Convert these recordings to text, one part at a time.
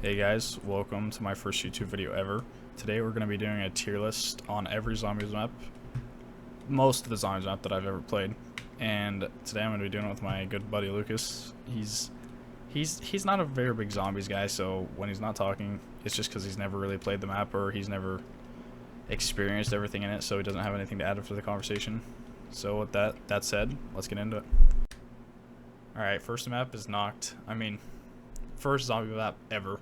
Hey guys, welcome to my first YouTube video ever. Today we're going to be doing a tier list on every zombies map, most of the zombies map that I've ever played. And today I'm going to be doing it with my good buddy Lucas. He's not a very big zombies guy, so when he's not talking, it's just because he's never really played the map or he's never experienced everything in it, so he doesn't have anything to add to the conversation. So with that said, let's get into it. Alright, first map is Knocked. First zombie map ever.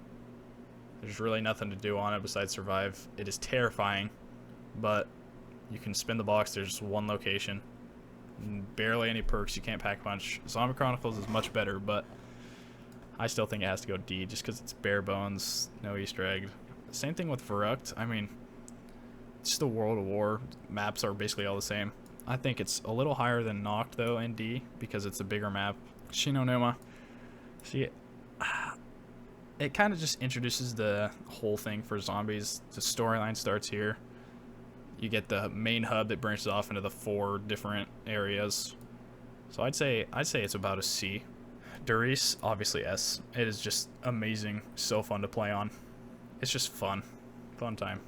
There's really nothing to do on it besides survive. It is terrifying, but you can spin the box. There's one location. Barely any perks. You can't pack punch. Zombie Chronicles is much better, but I still think it has to go D just because it's bare bones, no Easter egg. Same thing with Verrückt. It's the World of War. Maps are basically all the same. I think it's a little higher than Knocked, though, in D because it's a bigger map. Shi No Numa. See, it kind of just introduces the whole thing for zombies. The storyline starts here. You get the main hub that branches off into the 4 different areas. So I'd say it's about a C. Der Riese, obviously S. It is just amazing, so fun to play on. It's just fun time,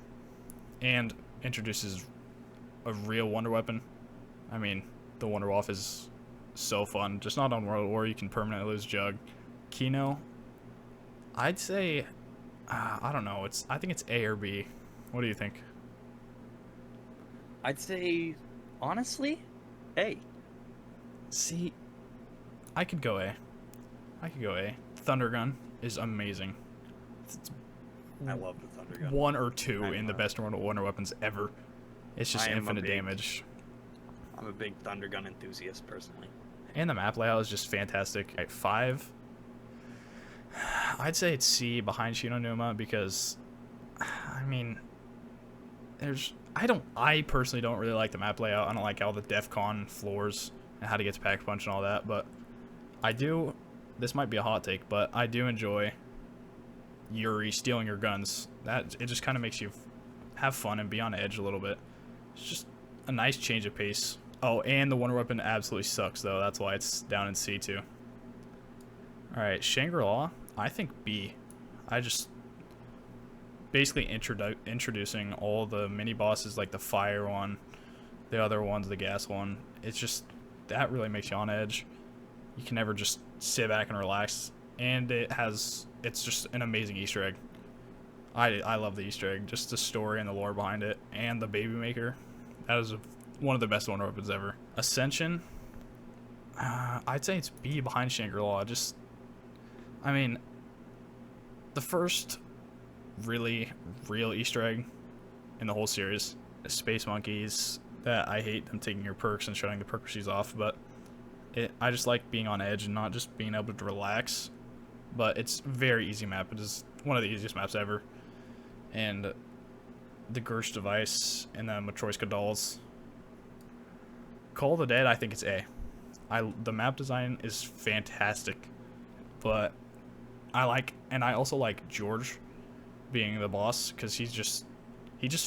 and introduces a real wonder weapon. The Wunderwaffe is so fun. Just not on World War. You can permanently lose Jug. Kino, I'd say, I don't know. I think it's A or B. What do you think? I'd say, honestly, A. See, I could go A. Thunder Gun is amazing. It's I love the Thunder Gun. 1 or 2 in the best wonder weapons ever. It's just infinite damage. I'm a big Thunder Gun enthusiast, personally. And the map layout is just fantastic. At 5, I'd say it's C behind Shi No Numa because, I personally don't really like the map layout. I don't like all the DEF CON floors and how to get to pack punch and all that, but I do, this might be a hot take, but I do enjoy Yuri stealing your guns. It just kind of makes you have fun and be on edge a little bit. It's just a nice change of pace. Oh, and the wonder weapon absolutely sucks though. That's why it's down in C too. Alright, Shangri-La, I think B. I just basically introducing all the mini bosses, like the fire one, the other ones, the gas one. It's just, that really makes you on edge. You can never just sit back and relax. And it's just an amazing Easter egg. I love the Easter egg, just the story and the lore behind it, and the Baby Maker. That is one of the best wonder weapons ever. Ascension, I'd say it's B behind Shangri-La. The first really real Easter egg in the whole series is Space Monkeys. That I hate them taking your perks and shutting the perk machines off, but I just like being on edge and not just being able to relax. But it's a very easy map. It is one of the easiest maps ever. And the Gersh device and the Matryoshka dolls. Call of the Dead, I think it's A. The map design is fantastic, but I also like George being the boss because he just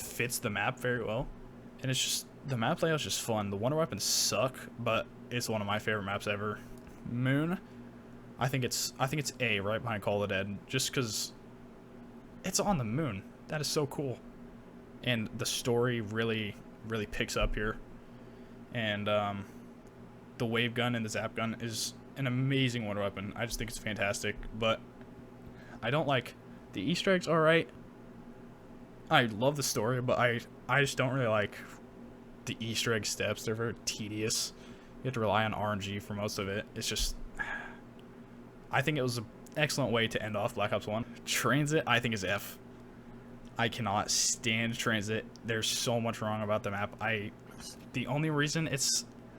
fits the map very well, and it's just, the map layout's just fun. The wonder weapons suck, but it's one of my favorite maps ever. Moon, I think it's A, right behind Call of the Dead, just because it's on the moon. That is so cool, and the story really picks up here. And the wave gun and the zap gun is an amazing wonder weapon. I just think it's fantastic, but I don't like the Easter eggs. All right, I love the story, but I just don't really like the Easter egg steps. They're very tedious. You have to rely on RNG for most of it. It's just, I think it was an excellent way to end off Black Ops 1. Transit, I think, is F. I cannot stand Transit. There's so much wrong about the map. The only reason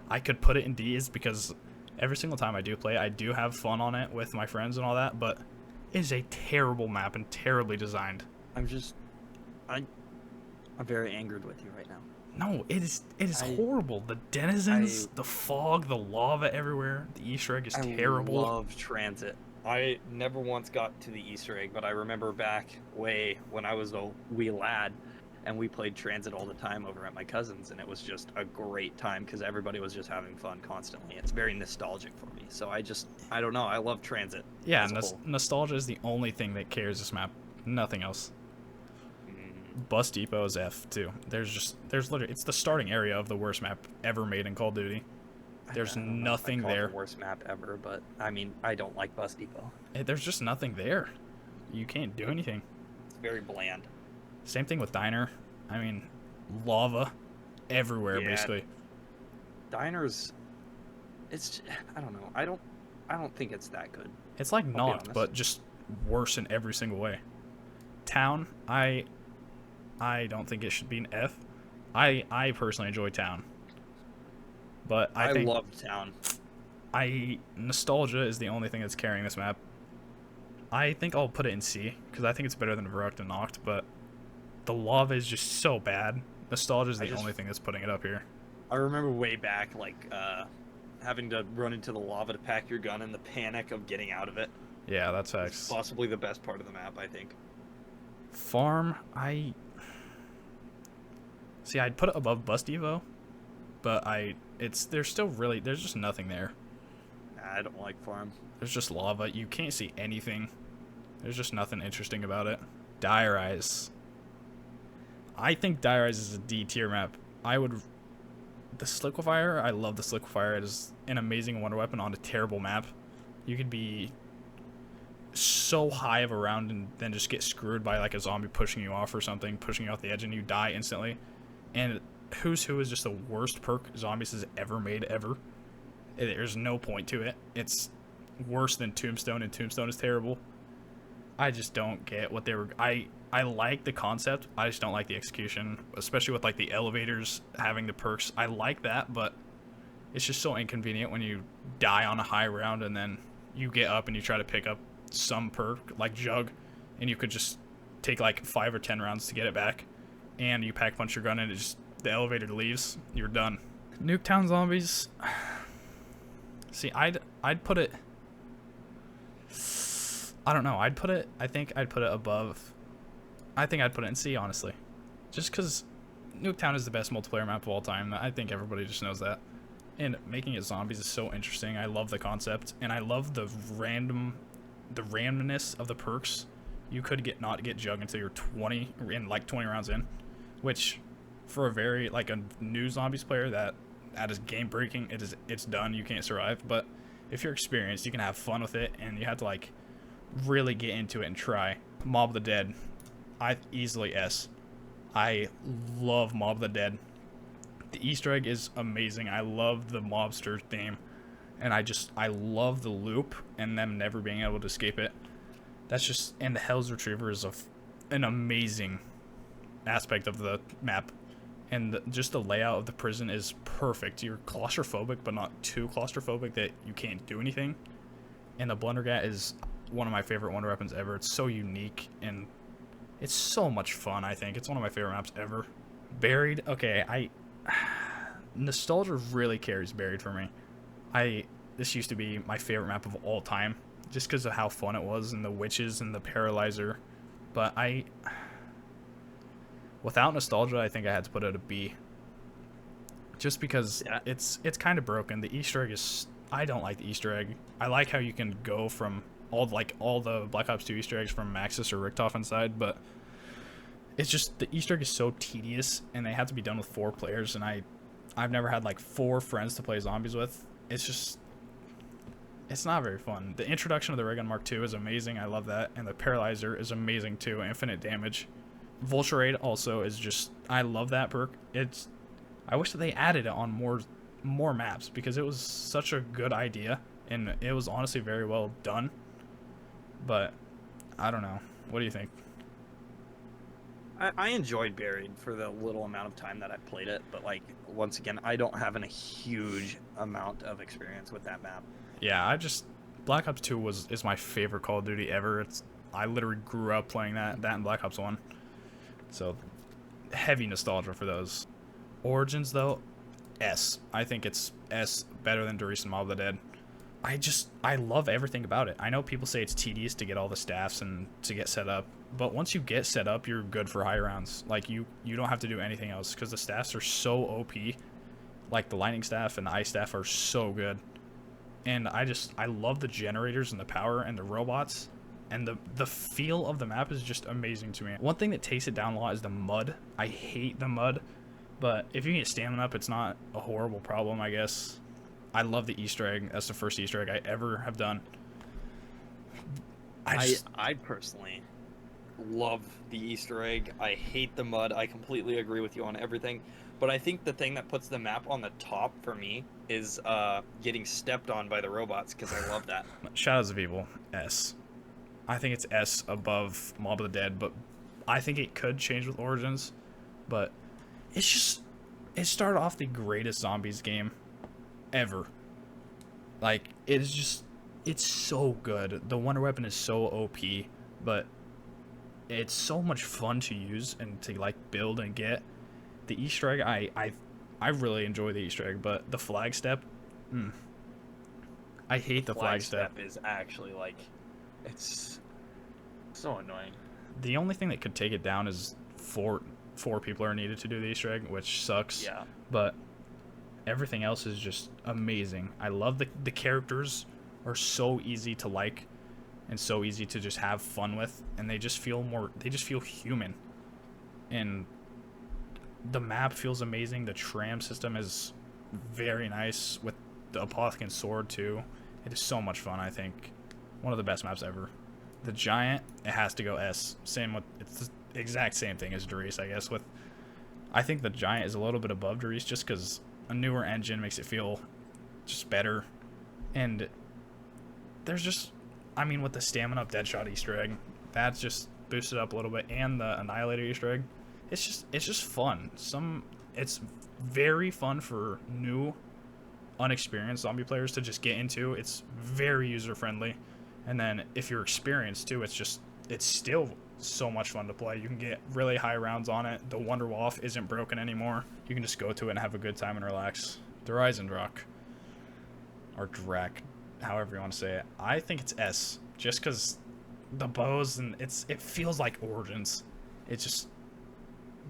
I could put it in D is because every single time I do play, I do have fun on it with my friends and all that, but it is a terrible map and terribly designed. I'm very angered with you right now. No, it is horrible. The denizens, the fog, the lava everywhere, the Easter egg is terrible. I love Transit. I never once got to the Easter egg, but I remember back way when I was a wee lad, and we played Transit all the time over at my cousin's, and it was just a great time because everybody was just having fun constantly. It's very nostalgic for me, so I don't know, I love Transit. Yeah, as a whole. nostalgia is the only thing that carries this map. Nothing else. Mm, Bus Depot is F too. There's literally, it's the starting area of the worst map ever made in Call of Duty. There's I don't know if I'd nothing call it there. the worst map ever, but I mean, I don't like Bus Depot. There's just nothing there. You can't do anything. It's very bland. Same thing with Diner. I mean, lava everywhere Yeah. basically. Diners, I don't know. I don't think it's that good. It's like be not, honest. but just worse in every single way. Town, I don't think it should be an F. I personally enjoy Town, but I think love Town. nostalgia is the only thing that's carrying this map. I think I'll put it in C because I think it's better than Verrückt and Noct, but the lava is just so bad. Nostalgia is the only thing that's putting it up here. I remember way back, like, having to run into the lava to pack your gun and the panic of getting out of it. Yeah, that's It's facts. possibly the best part of the map, I think. Farm, see, I'd put it above Bus Devo, but there's just nothing there. Nah, I don't like Farm. There's just lava. You can't see anything. There's just nothing interesting about it. Dire Eyes. I think Dire Eyes is a D tier map. The Sliquifier, I love the Sliquifier. It is an amazing wonder weapon on a terrible map. You could be so high of a round and then just get screwed by like a zombie pushing you off or something, pushing you off the edge, and you die instantly. And Who's Who is just the worst perk Zombies has ever made ever. There's no point to it. It's worse than Tombstone, and Tombstone is terrible. I just don't get what they were. I like the concept. I just don't like the execution, especially with like the elevators having the perks. I like that, but it's just so inconvenient when you die on a high round and then you get up and you try to pick up some perk like Jug, and you could just take like 5 or 10 rounds to get it back, and you pack punch your gun and the elevator leaves. You're done. Nuketown Zombies. See, I'd put it. I don't know. I think I'd put it above. I think I'd put it in C, honestly. Just because Nuketown is the best multiplayer map of all time. I think everybody just knows that. And making it zombies is so interesting. I love the concept. And I love the randomness of the perks. You could not get Jug until you're 20 rounds in. Which, for a very, like, a new zombies player, that is game breaking. It's done. You can't survive. But if you're experienced, you can have fun with it. And you have to, like, really get into it and try. Mob of the Dead. Easily S. I love Mob of the Dead. The Easter egg is amazing. I love the mobster theme. And I love the loop and them never being able to escape it. And the Hell's Retriever is an amazing aspect of the map. And just the layout of the prison is perfect. You're claustrophobic, but not too claustrophobic that you can't do anything. And the Blundergat is one of my favorite wonder weapons ever. It's so unique and it's so much fun, I think. It's one of my favorite maps ever. Buried, okay, nostalgia really carries Buried for me. This used to be my favorite map of all time, just because of how fun it was, and the witches and the paralyzer. But without nostalgia, I think I had to put it a B. Just because it's kind of broken. The Easter egg I don't like the Easter egg. I like how you can go from all the Black Ops 2 Easter eggs from Maxis or Richtof inside, but it's just the Easter egg is so tedious, and they have to be done with 4 players, and I've never had like 4 friends to play zombies with. It's not very fun. The introduction of the Ray Gun Mark II is amazing. I love that, and the Paralyzer is amazing too. Infinite damage. Vulture Raid also is just, I love that perk. I wish that they added it on more maps because it was such a good idea, and it was honestly very well done. But I don't know. What do you think? I enjoyed Buried for the little amount of time that I played it, but like once again, I don't have a huge amount of experience with that map. Yeah, Black Ops 2 is my favorite Call of Duty ever. I literally grew up playing that and Black Ops 1. So heavy nostalgia for those. Origins though, S. I think it's S, better than Der Riesen Mob of the Dead. I love everything about it. I know people say it's tedious to get all the staffs and to get set up, but once you get set up, you're good for high rounds. Like you don't have to do anything else because the staffs are so OP. Like the lightning staff and the ice staff are so good. And I love the generators and the power and the robots, and the feel of the map is just amazing to me. One thing that takes it down a lot is the mud. I hate the mud, but if you get stamina up, it's not a horrible problem, I guess. I love the Easter egg. That's the first Easter egg I ever have done. I personally love the Easter egg. I hate the mud. I completely agree with you on everything. But I think the thing that puts the map on the top for me is getting stepped on by the robots, because I love that. Shadows of Evil, S. I think it's S above Mob of the Dead, but I think it could change with Origins. But it's just, it started off the greatest zombies game ever. Like, it's just, it's so good. The Wonder Weapon is so OP, but it's so much fun to use and to like build and get. The Easter egg, I really enjoy the Easter egg, but the flag step, I hate the flag step. Is actually like, it's so annoying. The only thing that could take it down is four people are needed to do the Easter egg, which sucks. Yeah. But everything else is just amazing. I love the characters are so easy to like and so easy to just have fun with, and they just feel human. And the map feels amazing. The tram system is very nice with the Apothicon sword too. It is so much fun. I think one of the best maps ever. The Giant, it has to go S. Same with, it's the exact same thing as Darius, I guess. I think the Giant is a little bit above Darius just because a newer engine makes it feel just better. And there's just, I mean, with the stamina up Deadshot Easter egg, that's just boosted up a little bit, and the Annihilator Easter egg. It's just fun. It's very fun for new, unexperienced zombie players to just get into. It's very user friendly, and then if you're experienced too, it's still so much fun to play. You can get really high rounds on it. The Wonder Waff isn't broken anymore. You can just go to it and have a good time and relax. The Drak, or Drac, however you want to say it. I think it's S, just because the bows and it feels like Origins. It's just,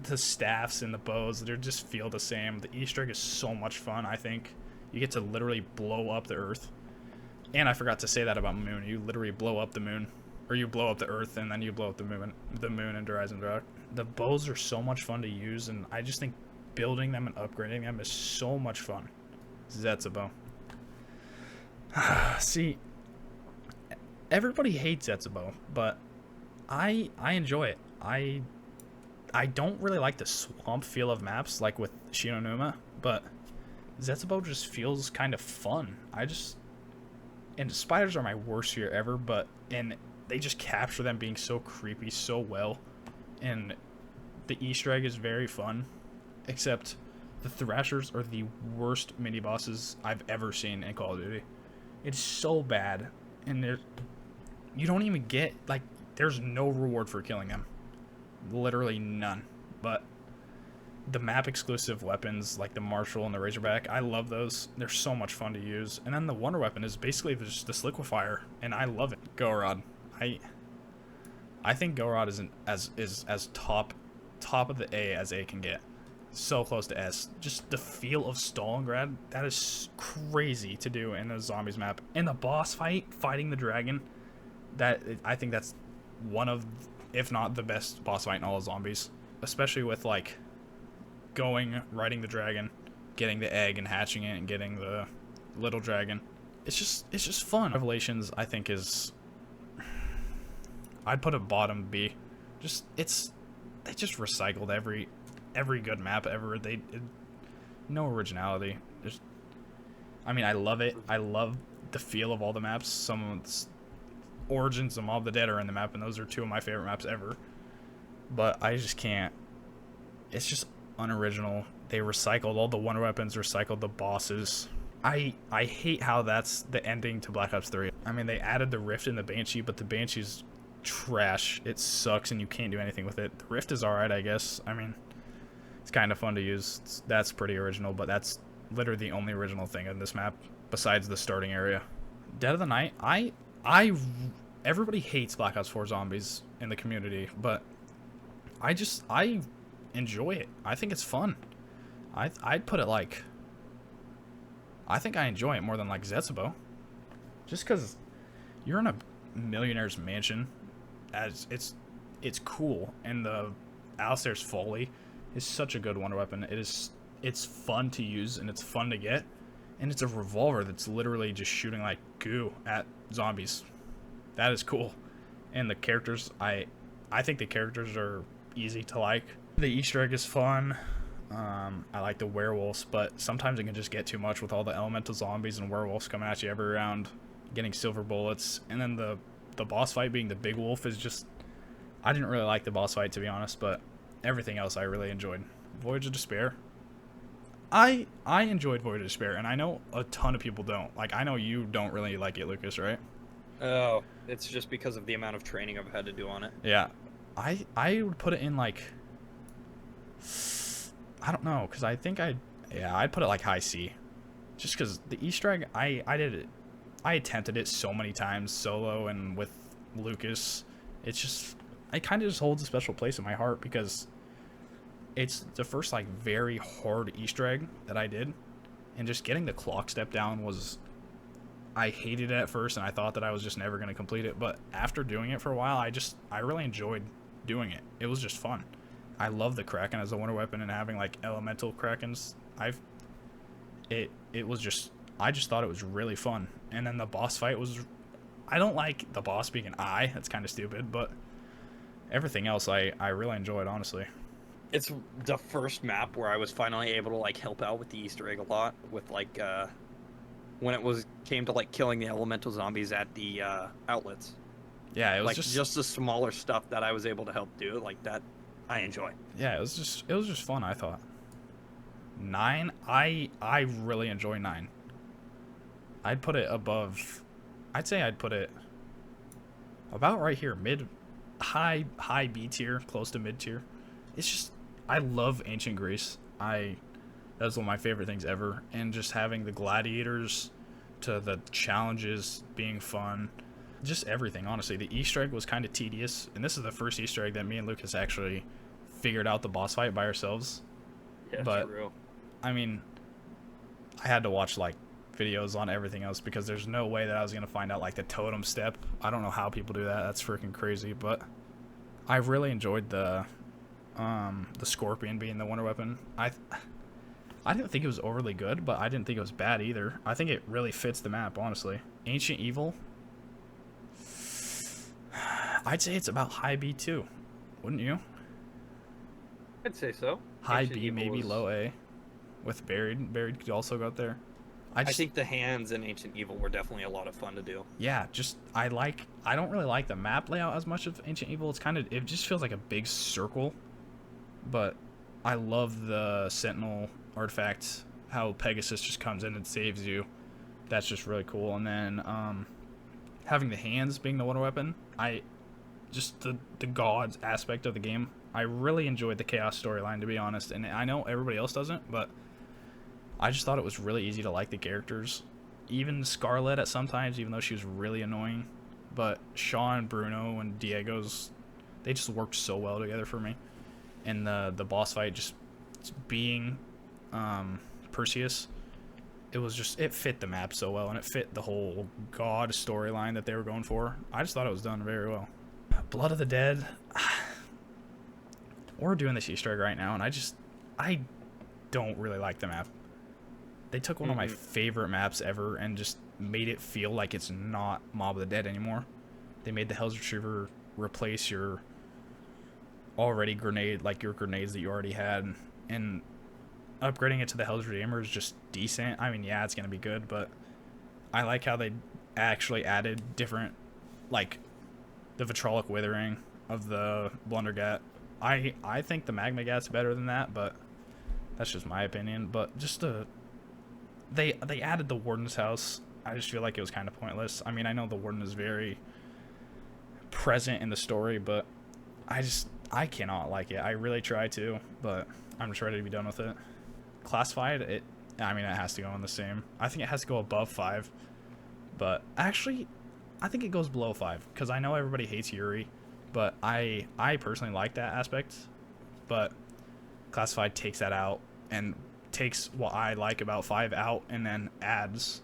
the staffs and the bows, they just feel the same. The Easter egg is so much fun. I think you get to literally blow up the earth, and I forgot to say that about Moon. You literally blow up the moon, or you blow up the earth and then you blow up the moon in Horizon Drak. The bows are so much fun to use, and I just think building them and upgrading them is so much fun. Zetsubo. See, everybody hates Zetsubo, but I enjoy it. I don't really like the swamp feel of maps like with Shinonuma, but Zetsubo just feels kind of fun. And spiders are my worst fear ever, and they just capture them being so creepy so well. And the Easter egg is very fun, except the Thrashers are the worst mini bosses I've ever seen in Call of Duty. It's so bad, and you don't even get, like, there's no reward for killing them. Literally none. But the map exclusive weapons like the Marshall and the Razorback, I love those. They're so much fun to use. And then the Wonder Weapon is basically just this liquefier, and I love it. Gorod. I think Gorod is as top of the A as A can get. So close to S. Just the feel of Stalingrad, that is crazy to do in a zombies map. And the boss fighting the dragon, I think that's one of, if not the best boss fight in all of zombies, especially with like riding the dragon, getting the egg and hatching it and getting the little dragon. It's just fun. Revelations, I think, is, I'd put a bottom B. They just recycled every good map ever. No originality. I love it. I love the feel of all the maps. Some Origins and Mob of the Dead are in the map, and those are two of my favorite maps ever. But I just can't. It's just unoriginal. They recycled all the Wonder Weapons, recycled the bosses. I hate how that's the ending to Black Ops 3. I mean, they added the Rift and the Banshee, but the Banshee's trash. It sucks, and you can't do anything with it. The Rift is alright, I guess. I mean, it's kind of fun to use. That's pretty original, but that's literally the only original thing in this map, besides the starting area. Dead of the Night. Everybody hates Black Ops 4 Zombies in the community, but I enjoy it. I think it's fun. I'd put it like, I think I enjoy it more than like Zetsubo, just because you're in a millionaire's mansion, as it's cool, and the Alistair's Folly is such a good wonder weapon. It's fun to use and it's fun to get, and it's a revolver that's literally just shooting like goo at zombies. That is cool. And the characters, I think the characters are easy to like. The Easter egg is fun. I like the werewolves, but sometimes it can just get too much with all the elemental zombies and werewolves coming at you every round, getting silver bullets, and then the boss fight being the big wolf is just, I didn't really like the boss fight, to be honest, but everything else I really enjoyed. Voyage of Despair. I enjoyed Voyage of Despair, and I know a ton of people don't. Like, I know you don't really like it, Lucas, right? Oh, it's just because of the amount of training I've had to do on it. Yeah. I would put it in like, I don't know, because I think I'd put it like high C. Just because the Easter egg, I did it. I attempted it so many times solo and with Lucas. It's just, it kind of just holds a special place in my heart because it's the first like very hard Easter egg that I did, and just getting the clock step down was, I hated it at first and I thought that I was just never going to complete it, but after doing it for a while, I really enjoyed doing it. It was just fun. I love the Kraken as a wonder weapon, and having like elemental Krakens. It was just, I just thought it was really fun. And then the boss fight was, I don't like the boss being an eye. That's kind of stupid, but everything else I really enjoyed, honestly. It's the first map where I was finally able to like help out with the Easter egg a lot, with like when it came to like killing the elemental zombies at the outlets. Yeah, it was like just the smaller stuff that I was able to help do, like that I enjoy. Yeah, it was just fun, I thought. 9, I really enjoy 9. I'd put it above, I'd say I'd put it about right here, high B tier, close to mid tier. It's just, I love ancient Greece. That's one of my favorite things ever, and just having the gladiators to the challenges being fun, just everything, honestly. The Easter egg was kind of tedious, and this is the first Easter egg that me and Lucas actually figured out the boss fight by ourselves. Yeah, but true. I mean, I had to watch like videos on everything else because there's no way that I was gonna find out like the totem step. I don't know how people do that. That's freaking crazy. But I really enjoyed the scorpion being the wonder weapon. I didn't think it was overly good, but I didn't think it was bad either. I think it really fits the map, honestly. Ancient Evil, I'd say it's about high B too, wouldn't you? I'd say so. High Ancient B, Evil maybe was- low A, with Buried. Buried could also go up there. I think the hands in Ancient Evil were definitely a lot of fun to do. Yeah, just I don't really like the map layout as much of Ancient Evil. It just feels like a big circle, but I love the Sentinel artifact, how Pegasus just comes in and saves you. That's just really cool. And then having the hands being the wonder weapon, just the gods aspect of the game. I really enjoyed the Chaos storyline, to be honest, and I know everybody else doesn't, but I just thought it was really easy to like the characters. Even Scarlet at sometimes, even though she was really annoying. But Sean, Bruno, and Diego's, they just worked so well together for me. And the boss fight just being Perseus, it fit the map so well, and it fit the whole god storyline that they were going for. I just thought it was done very well. Blood of the Dead, we're doing this Easter egg right now, and I don't really like the map. They took one of my favorite maps ever and just made it feel like it's not Mob of the Dead anymore. They made the Hell's Retriever replace your grenades that you already had, and upgrading it to the Hell's Redeemer is just decent. I mean, yeah, it's gonna be good, but I like how they actually added different, like the Vitrolic Withering of the Blundergat. I think the Magma Gat's better than that, but that's just my opinion. But just they added the Warden's house. I just feel like it was kind of pointless. I mean, I know the Warden is very present in the story, but I cannot like it. I really try to, but I'm just ready to be done with it. Classified, it has to go in the same. I think it has to go above 5, But actually, I think it goes below 5 because I know everybody hates Yuri, but I personally like that aspect. But Classified takes that out and takes what I like about 5 out and then adds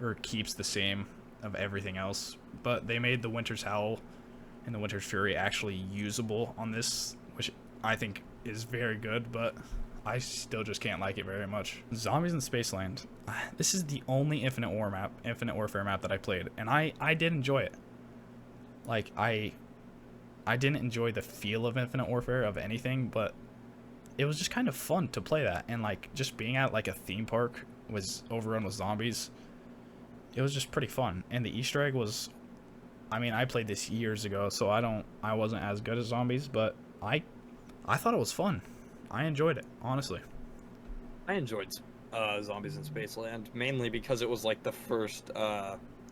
or keeps the same of everything else. But they made the Winter's Howl and the Winter's Fury actually usable on this, which I think is very good, but I still just can't like it very much. Zombies in Spaceland. This is the only Infinite Warfare map that I played, and I did enjoy it. Like, I didn't enjoy the feel of Infinite Warfare of anything, but it was just kind of fun to play that, and like just being at like a theme park was overrun with zombies. It was just pretty fun, and the Easter egg was, I mean, I played this years ago, so I wasn't as good at zombies, but I thought it was fun. I enjoyed it, honestly. I enjoyed Zombies in Spaceland mainly because it was like the first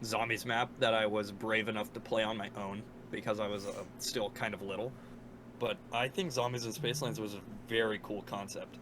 zombies map that I was brave enough to play on my own because I was still kind of little. But I think Zombies in Spacelands was a very cool concept.